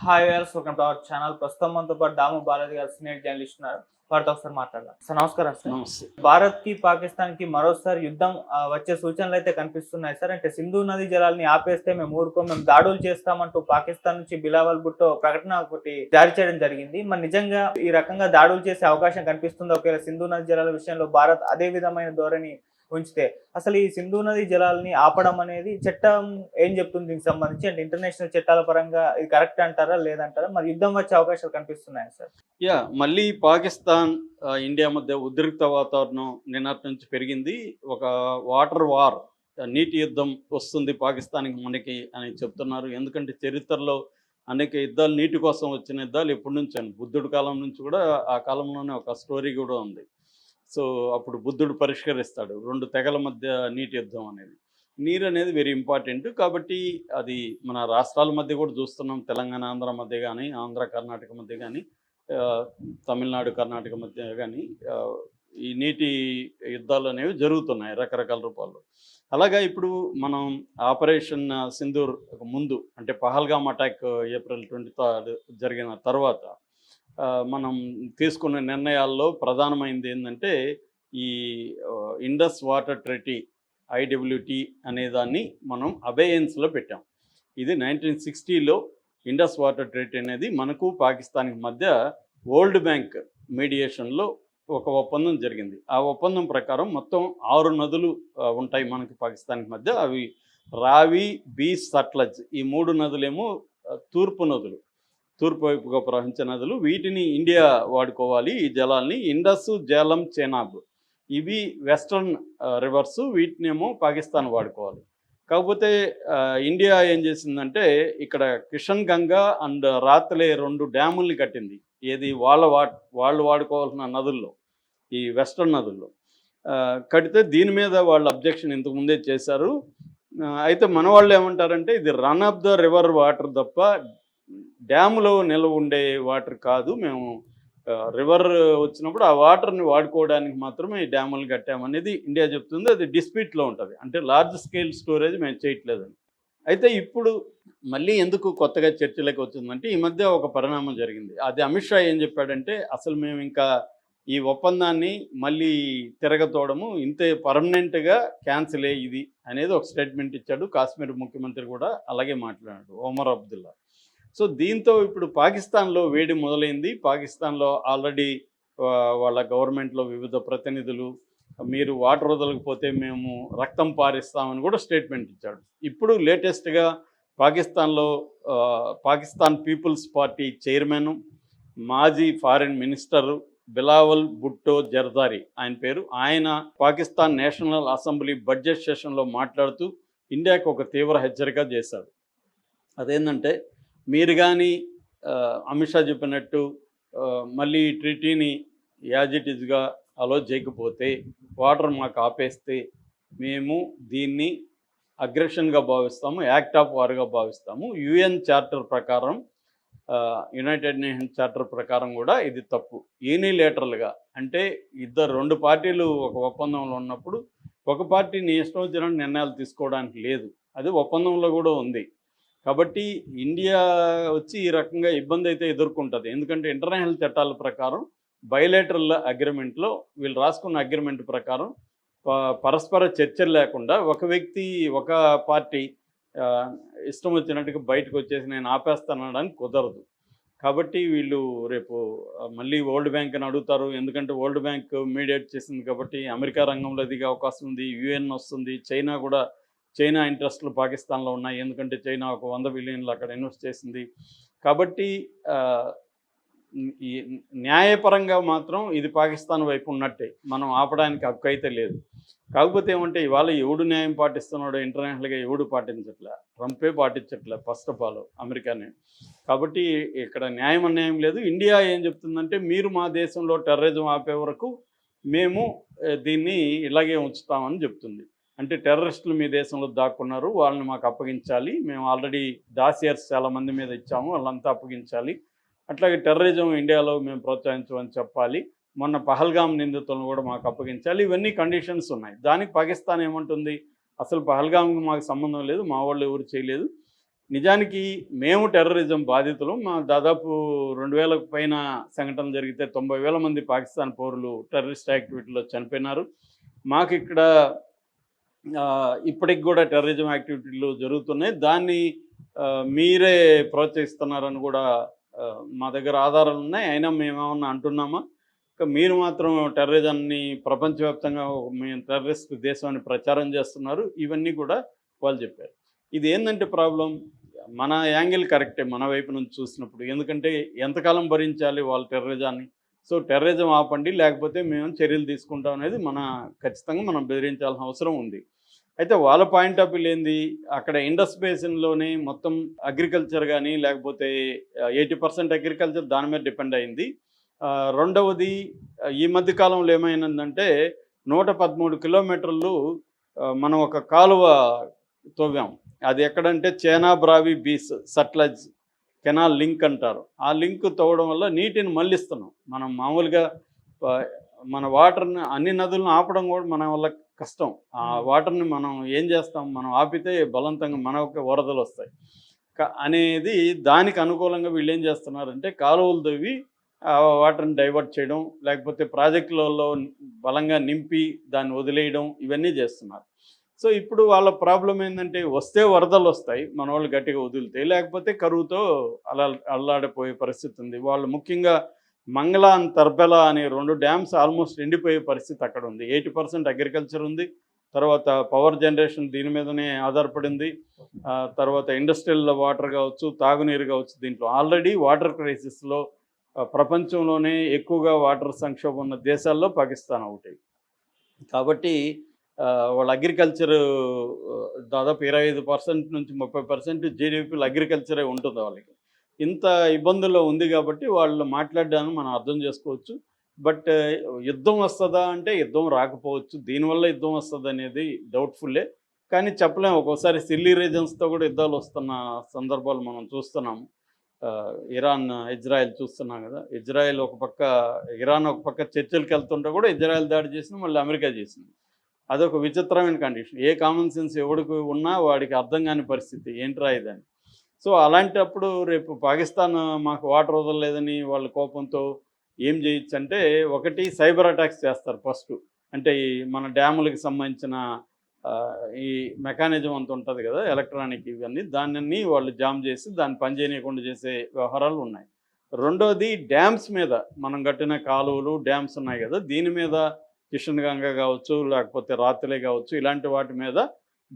Hi viewers, welcome to our channel. ప్రస్తుతం మనతో పాటు దాము బాలాజీ గారు సీనియర్ జర్నలిస్ట్ ఉన్నారు. వారితో ఒకసారి మాట్లాడదాం. సార్ నమస్కారం. సార్ నమస్తే. భారత్ కి పాకిస్తాన్ కి మరోసారి యుద్ధం వచ్చే సూచనలు అయితే కనిపిస్తున్నాయి సార్. అంటే సింధు నది జలాల్ని ఆపేస్తే మేము ఊరుకోం, మేము దాడులు చేస్తామంటూ పాకిస్తాన్ నుంచి బిలావల్ భుట్టో ప్రకటన ఒకటి జారీ చేయడం జరిగింది. మరి నిజంగా ఈ రకంగా దాడులు చేసే అవకాశం కనిపిస్తుందా? ఒకవేళ సింధు నది జలాల విషయంలో భారత్ అదే విధమైన ధోరణి ఉంచితే అసలు ఈ సింధు నది జలాల్ని ఆపడం అనేది చట్టం ఏం చెప్తుంది దీనికి సంబంధించి? అంటే ఇంటర్నేషనల్ చట్టాల పరంగా ఇది కరెక్ట్ అంటారా లేదంటారా? మరి యుద్ధం వచ్చే అవకాశాలు కనిపిస్తున్నాయి సార్. మళ్ళీ పాకిస్తాన్ ఇండియా మధ్య ఉద్రిక్త వాతావరణం నిన్నటి నుంచి పెరిగింది. ఒక వాటర్ వార్, నీటి యుద్ధం వస్తుంది పాకిస్తాన్కి మనకి అని చెప్తున్నారు. ఎందుకంటే చరిత్రలో అనేక యుద్ధాలు, నీటి కోసం వచ్చిన యుద్ధాలు ఎప్పటి నుంచి అని, బుద్ధుడి కాలం నుంచి కూడా, ఆ కాలంలోనే ఒక స్టోరీ కూడా ఉంది. సో అప్పుడు బుద్ధుడు పరిష్కరిస్తాడు 2 తెగల మధ్య నీటి యుద్ధం అనేది. నీరు అనేది వెరీ ఇంపార్టెంట్. కాబట్టి అది మన రాష్ట్రాల మధ్య కూడా చూస్తున్నాం. తెలంగాణ ఆంధ్ర మధ్య కానీ, ఆంధ్ర కర్ణాటక మధ్య కానీ, తమిళనాడు కర్ణాటక మధ్య కానీ ఈ నీటి యుద్ధాలు అనేవి జరుగుతున్నాయి రకరకాల రూపాల్లో. అలాగా ఇప్పుడు మనం ఆపరేషన్ సింధూర్ ముందు, అంటే పహల్గామ్ అటాక్ ఏప్రిల్ 23 జరిగిన తర్వాత మనం తీసుకున్న నిర్ణయాల్లో ప్రధానమైనది ఏంటంటే ఈ ఇండస్ వాటర్ ట్రెటీ, ఐడబ్ల్యూటీ అనే దాన్ని మనం అబేయన్స్లో పెట్టాం. ఇది 1960లో ఇండస్ వాటర్ ట్రెటీ అనేది మనకు పాకిస్తాన్కి మధ్య వరల్డ్ బ్యాంక్ మీడియేషన్లో ఒక ఒప్పందం జరిగింది. ఆ ఒప్పందం ప్రకారం మొత్తం 6 నదులు ఉంటాయి మనకి పాకిస్తాన్కి మధ్య. అవి రావి, బీస్, సట్లజ్, ఈ 3 నదులేమో తూర్పు నదులు, తూర్పు వైపుగా ప్రవహించే నదులు. వీటిని ఇండియా వాడుకోవాలి. ఈ జలాల్ని ఇండస్, జేలం, చెనాబ్ ఇవి వెస్ట్రన్ రివర్స్, వీటినేమో పాకిస్తాన్ వాడుకోవాలి. కాకపోతే ఇండియా ఏం చేసిందంటే ఇక్కడ కిషన్ గంగా అండ్ రాత్లే 2 డ్యాముల్ని కట్టింది. ఏది వాళ్ళు వాడుకోవాల్సిన నదుల్లో, ఈ వెస్ట్రన్ నదుల్లో కడితే దీని మీద వాళ్ళు అబ్జెక్షన్ ఇంతకుముందే చేశారు. అయితే మన వాళ్ళు ఏమంటారంటే ఇది run of the river water తప్ప డ్యాములో నిల్వ ఉండే వాటర్ కాదు, మేము రివర్ వచ్చినప్పుడు ఆ వాటర్ని వాడుకోవడానికి మాత్రమే ఈ డ్యాములు కట్టామనేది ఇండియా చెప్తుంది. అది డిస్ప్యూట్లో ఉంటుంది. అంటే లార్జ్ స్కేల్ స్టోరేజ్ మేము చేయట్లేదని. అయితే ఇప్పుడు మళ్ళీ ఎందుకు కొత్తగా చర్చలోకి వచ్చిందంటే ఈ మధ్య ఒక పరిణామం జరిగింది. అది అమిత్ షా ఏం చెప్పాడంటే అసలు మేము ఇంకా ఈ ఒప్పందాన్ని మళ్ళీ తిరగతోడము, ఇంతే పర్మనెంట్గా క్యాన్సిల్ ఇది అనేది ఒక స్టేట్మెంట్ ఇచ్చాడు. కాశ్మీర్ ముఖ్యమంత్రి కూడా అలాగే మాట్లాడాడు, ఒమర్ అబ్దుల్లా. సో దీంతో ఇప్పుడు పాకిస్తాన్లో వేడి మొదలైంది. పాకిస్తాన్లో ఆల్రెడీ వాళ్ళ గవర్నమెంట్లో వివిధ ప్రతినిధులు మీరు వాటర్ వదలకపోతే మేము రక్తం పారిస్తామని కూడా స్టేట్మెంట్ ఇచ్చాడు. ఇప్పుడు లేటెస్ట్గా పాకిస్తాన్లో పాకిస్తాన్ పీపుల్స్ పార్టీ చైర్మన్, మాజీ ఫారిన్ మినిస్టరు బిలావల్ భుట్టో జర్దారీ ఆయన పేరు, ఆయన పాకిస్తాన్ నేషనల్ అసెంబ్లీ బడ్జెట్ సెషన్లో మాట్లాడుతూ ఇండియాకు ఒక తీవ్ర హెచ్చరిక చేశాడు. అదేంటంటే మీరు కానీ అమిత్ షా చెప్పినట్టు మళ్ళీ ట్రీటీని యాజ్ ఇట్ ఈజ్గా అలో చేయకపోతే, వాటర్ మాకు ఆపేస్తే మేము దీన్ని అగ్రెషన్గా భావిస్తాము, యాక్ట్ ఆఫ్ వార్గా భావిస్తాము. యుఎన్ చార్టర్ ప్రకారం, యునైటెడ్ నేషన్స్ చార్టర్ ప్రకారం కూడా ఇది తప్పు. యూనిలేటరల్గా అంటే 2 పార్టీలు ఒక ఒప్పందంలో ఉన్నప్పుడు ఒక పార్టీ నీ ఇష్టం వచ్చిన నిర్ణయాలు తీసుకోవడానికి లేదు. అది ఒప్పందంలో కూడా ఉంది. కాబట్టి ఇండియా వచ్చి ఈ రకంగా ఇబ్బంది అయితే ఎదుర్కొంటుంది. ఎందుకంటే ఇంటర్నేషనల్ చట్టాల ప్రకారం బయలేటరల్ అగ్రిమెంట్లో వీళ్ళు రాసుకున్న అగ్రిమెంట్ ప్రకారం పరస్పర చర్చలు లేకుండా ఒక వ్యక్తి, ఒక పార్టీ ఇష్టం వచ్చినట్టుగా బయటకు వచ్చేసి నేను ఆపేస్తానడానికి కుదరదు. కాబట్టి వీళ్ళు రేపు మళ్ళీ వరల్డ్ బ్యాంక్ని అడుగుతారు. ఎందుకంటే వరల్డ్ బ్యాంక్ మీడియేట్ చేసింది కాబట్టి అమెరికా రంగంలో దిగే అవకాశం ఉంది, యుఎన్ వస్తుంది, చైనా ఇంట్రెస్ట్లు పాకిస్తాన్లో ఉన్నాయి. ఎందుకంటే చైనా ఒక 100 బిలియన్లు అక్కడ ఇన్వెస్ట్ చేసింది. కాబట్టి ఈ న్యాయపరంగా మాత్రం ఇది పాకిస్తాన్ వైపు ఉన్నట్టే, మనం ఆపడానికి హక్కు అయితే లేదు. కాకపోతే ఏమంటే ఇవాళ ఎవడు న్యాయం పాటిస్తున్నాడో ఇంటర్నేషనల్గా ఎవడు పాటించట్లే, ట్రంపే పాటించట్లే ఫస్ట్ ఆఫ్ ఆల్, అమెరికానే. కాబట్టి ఇక్కడ న్యాయం అన్యాయం లేదు. ఇండియా ఏం చెప్తుందంటే మీరు మా దేశంలో టెర్రరిజం ఆపే వరకు మేము దీన్ని ఇలాగే ఉంచుతామని చెప్తుంది. అంటే టెర్రరిస్టులు మీ దేశంలో దాక్కున్నారు, వాళ్ళని మాకు అప్పగించాలి, మేము ఆల్రెడీ డాసియర్స్ చాలామంది మీద ఇచ్చాము, వాళ్ళంతా అప్పగించాలి. అట్లాగే టెర్రరిజం ఇండియాలో మేము ప్రోత్సహించమని చెప్పాలి, మొన్న పహల్గామ్ నిందితులను కూడా మాకు అప్పగించాలి. ఇవన్నీ కండిషన్స్ ఉన్నాయి. దానికి పాకిస్తాన్ ఏమంటుంది, అసలు పహల్గామ్కి మాకు సంబంధం లేదు, మా వాళ్ళు ఎవరు చేయలేదు, నిజానికి మేము టెర్రరిజం బాధితులు. మా దాదాపు 2000కు పైన సంఘటనలు జరిగితే 90,000 మంది పాకిస్తాన్ పౌరులు టెర్రరిస్ట్ యాక్టివిటీలో చనిపోయినారు. మాకు ఇక్కడ ఇప్పటికి కూడా టెర్రరిజం యాక్టివిటీలు జరుగుతున్నాయి. దాన్ని మీరే ప్రోత్సహిస్తున్నారని కూడా మా దగ్గర ఆధారాలు ఉన్నాయి. అయినా మేమేమన్నా అంటున్నామా? మీరు మాత్రం టెర్రరిజాన్ని ప్రపంచవ్యాప్తంగా మేము టెర్రరిస్ట్ దేశం అని ప్రచారం చేస్తున్నారు. ఇవన్నీ కూడా వాళ్ళు చెప్పారు. ఇది ఏంటంటే ప్రాబ్లం, మన యాంగిల్ కరెక్టే మన వైపు నుంచి చూసినప్పుడు. ఎందుకంటే ఎంతకాలం భరించాలి వాళ్ళ టెర్రరిజాన్ని? సో టెర్రరిజం ఆపండి, లేకపోతే మేము చర్యలు తీసుకుంటాం అనేది ఖచ్చితంగా మనం బెదిరించాల్సిన అవసరం ఉంది. అయితే వాళ్ళ పాయింట్ ఆఫ్ వ్యూ ఏంది, అక్కడ ఇండస్ బేసిన్లోనే మొత్తం అగ్రికల్చర్ కానీ లేకపోతే 80% అగ్రికల్చర్ దాని మీద డిపెండ్ అయింది. రెండవది ఈ మధ్య కాలంలో ఏమైందంటే 113 కిలోమీటర్లు మనం ఒక కాలువ తవ్వాం. అది ఎక్కడంటే చేనాబ్ రావి బీచ్ సట్లజ్ కెనాల్ లింక్ అంటారు. ఆ లింక్ తవ్వడం వల్ల నీటిని మళ్ళిస్తున్నాం. మనం మామూలుగా మన వాటర్ని అన్ని నదులను ఆపడం కూడా మన వల్ల కష్టం. ఆ వాటర్ని మనం ఏం చేస్తాం, మనం ఆపితే బలవంతంగా మనకు వరదలు వస్తాయి అనేది దానికి అనుకూలంగా వీళ్ళు ఏం చేస్తున్నారంటే కాలువలు తవ్వి వాటర్ని డైవర్ట్ చేయడం, లేకపోతే ప్రాజెక్టులలో బలంగా నింపి దాన్ని వదిలేయడం, ఇవన్నీ చేస్తున్నారు. సో ఇప్పుడు వాళ్ళ ప్రాబ్లం ఏంటంటే వస్తే వరదలు వస్తాయి, మన వాళ్ళు గట్టిగా వదిలితే, లేకపోతే కరువుతో అల్లాడిపోయే పరిస్థితి ఉంది. వాళ్ళు ముఖ్యంగా మంగళ అండ్ తర్బెలా అనే 2 డ్యామ్స్ ఆల్మోస్ట్ ఎండిపోయే పరిస్థితి అక్కడ ఉంది. 80% అగ్రికల్చర్ ఉంది, తర్వాత పవర్ జనరేషన్ దీని మీదనే ఆధారపడింది, తర్వాత ఇండస్ట్రియల్ వాటర్ కావచ్చు, తాగునీరు కావచ్చు. దీంట్లో ఆల్రెడీ వాటర్ క్రైసిస్లో ప్రపంచంలోనే ఎక్కువగా వాటర్ సంక్షోభం ఉన్న దేశాల్లో పాకిస్తాన్ ఒకటి. కాబట్టి వాళ్ళ అగ్రికల్చర్ దాదాపు 25% నుంచి 30% జీడిపిలో అగ్రికల్చరే ఉంటుంది వాళ్ళకి. ఇంత ఇబ్బందుల్లో ఉంది కాబట్టి వాళ్ళు మాట్లాడడాన్ని మనం అర్థం చేసుకోవచ్చు. బట్ యుద్ధం వస్తుందా అంటే యుద్ధం రాకపోవచ్చు. దీనివల్ల యుద్ధం వస్తుంది అనేది డౌట్ఫుల్లే. కానీ చెప్పలేము, ఒక్కోసారి సిల్లీ రీజన్స్తో కూడా యుద్ధాలు వస్తున్న సందర్భాలు మనం చూస్తున్నాము. ఇరాన్ ఇజ్రాయెల్ చూస్తున్నాం కదా. ఇజ్రాయెల్ ఒక పక్క, ఇరాన్ ఒక పక్క చర్చలకు వెళ్తుంటే కూడా ఇజ్రాయెల్ దాడి చేసింది, మళ్ళీ అమెరికా చేసింది. అదొక విచిత్రమైన కండిషన్. ఏ కామన్ సెన్స్ ఎవడికి ఉన్నా వాడికి అర్థం కాని పరిస్థితి, ఏంట్రా ఇదని. సో అలాంటప్పుడు రేపు పాకిస్తాన్ మాకు వాటర్ వదలలేదని వాళ్ళ కోపంతో ఏం చేయొచ్చు అంటే, ఒకటి సైబర్ అటాక్స్ చేస్తారు ఫస్ట్. అంటే ఈ మన డ్యాములకు సంబంధించిన ఈ మెకానిజం అంత ఉంటుంది కదా, ఎలక్ట్రానిక్ ఇవన్నీ, దాన్ని వాళ్ళు జామ్ చేసి దాన్ని పనిచేయకుండా చేసే వ్యవహారాలు ఉన్నాయి. రెండోది డ్యామ్స్ మీద, మనం కట్టిన కాలువలు డ్యామ్స్ ఉన్నాయి కదా, దీని మీద కిషన్ గంగా కావచ్చు, లేకపోతే రాత్రిలే కావచ్చు, ఇలాంటి వాటి మీద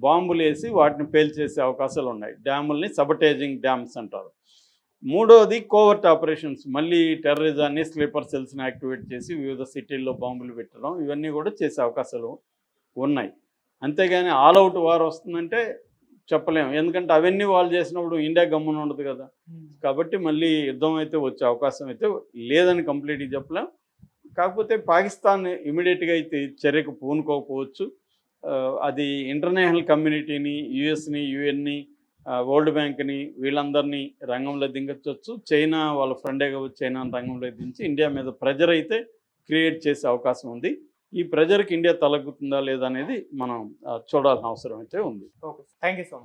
బాంబులు వేసి వాటిని పేల్చేసే అవకాశాలు ఉన్నాయి. డ్యాముల్ని సబటేజింగ్ డ్యామ్స్ అంటారు. మూడోది కోవర్ట్ ఆపరేషన్స్, మళ్ళీ టెర్రరిజాన్ని స్లీపర్ సెల్స్ని యాక్టివేట్ చేసి వివిధ సిటీల్లో బాంబులు పెట్టడం, ఇవన్నీ కూడా చేసే అవకాశాలు ఉన్నాయి. అంతేగాని ఆల్ అవుట్ వార్ వస్తుందంటే చెప్పలేము. ఎందుకంటే అవన్నీ వాళ్ళు చేసినప్పుడు ఇండియా గమ్మున ఉండదు కదా. కాబట్టి మళ్ళీ యుద్ధం అయితే వచ్చే అవకాశం అయితే లేదని కంప్లీట్గా చెప్పలేం. కాకపోతే పాకిస్తాన్ ఇమీడియట్గా అయితే చర్యకు పూనుకోకపోవచ్చు. అది ఇంటర్నేషనల్ కమ్యూనిటీని, యుఎస్ని, యుఎన్ని, వరల్డ్ బ్యాంక్ని, వీళ్ళందరినీ రంగంలో దించవచ్చు. చైనా వాళ్ళ ఫ్రెండే కాబట్టి చైనాని రంగంలో దించి ఇండియా మీద ప్రెజర్ అయితే క్రియేట్ చేసే అవకాశం ఉంది. ఈ ప్రెజర్కి ఇండియా తలగ్గుతుందా లేదా అనేది మనం చూడాల్సిన అవసరం అయితే ఉంది. Okay, thank you so much.